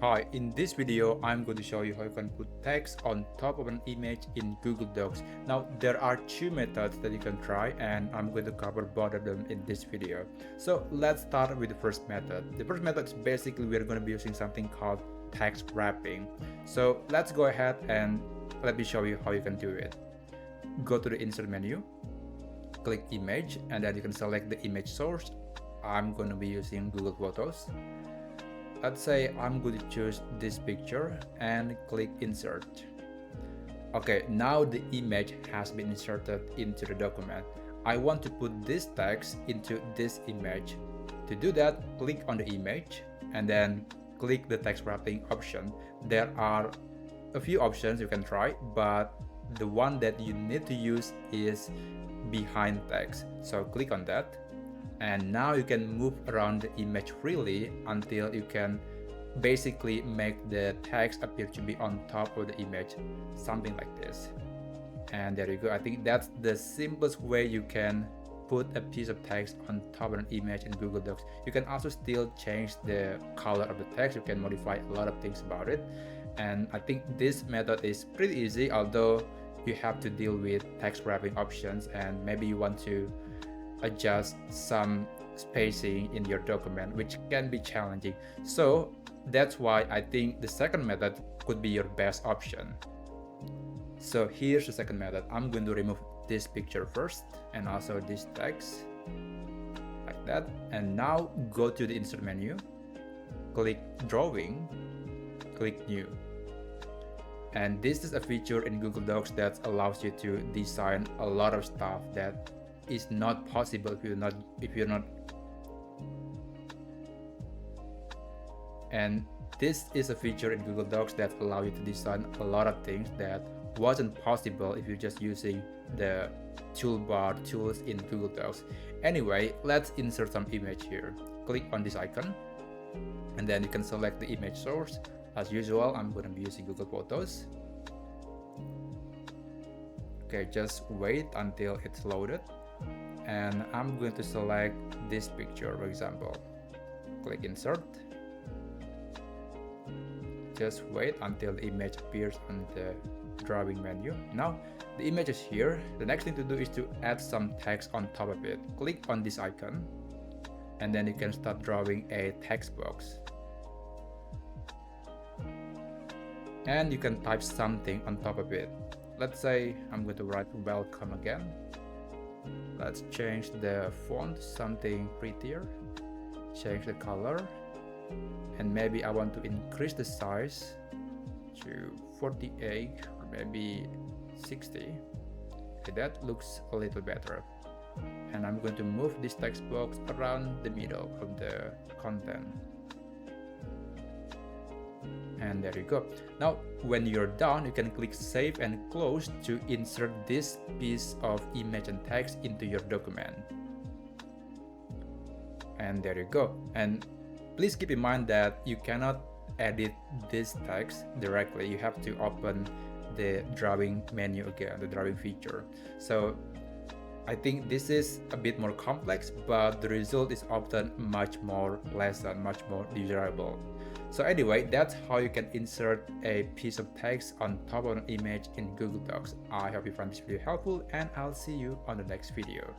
Hi, in this video, I'm going to show you how you can put text on top of an image in Google Docs. Now, there are two methods that you can try, and I'm going to cover both of them in this video. So let's start with the first method. The first method is basically we're going to be using something called text wrapping. So let's go ahead and let me show you how you can do it. Go to the insert menu, click image, and then you can select the image source. I'm going to be using Google Photos. Let's say I'm going to choose this picture and click insert. Okay, now the image has been inserted into the document. I want to put this text into this image. To do that, click on the image and then click the text wrapping option. There are a few options you can try, but the one that you need to use is behind text. So click on that. And now you can move around the image freely until you can basically make the text appear to be on top of the image, something like this. And there you go. I think that's the simplest way you can put a piece of text on top of an image in Google Docs. You can also still change the color of the text. You can modify a lot of things about it. And I think this method is pretty easy, although you have to deal with text wrapping options and maybe you want to adjust some spacing in your document, which can be challenging. So that's why I think the second method could be your best option. So here's the second method. I'm going to remove this picture first and also this text like that. And now go to the insert menu, click drawing, click new. And this is a feature in Google Docs that allows you to design a lot of stuff that is not possible if you're not. And this is a feature in Google Docs that allows you to design a lot of things that wasn't possible if you're just using the toolbar tools in Google Docs. Anyway, let's insert some image here. Click on this icon and then you can select the image source. As usual, I'm going to be using Google Photos. Okay, just wait until it's loaded. And I'm going to select this picture, for example. Click insert. Just wait until the image appears on the drawing menu. Now the image is here. The next thing to do is to add some text on top of it. Click on this icon and then you can start drawing a text box. And you can type something on top of it. Let's say I'm going to write welcome again. Let's change the font to something prettier, change the color, and maybe I want to increase the size to 48 or maybe 60. Okay, that looks a little better. And I'm going to move this text box around the middle of the content. And there you go. Now, when you're done, you can click Save and Close to insert this piece of image and text into your document. And there you go. And please keep in mind that you cannot edit this text directly. You have to open the drawing menu again, the drawing feature. So I think this is a bit more complex, but the result is often much more pleasant, much more desirable. So anyway, that's how you can insert a piece of text on top of an image in Google Docs. I hope you found this video helpful and I'll see you on the next video.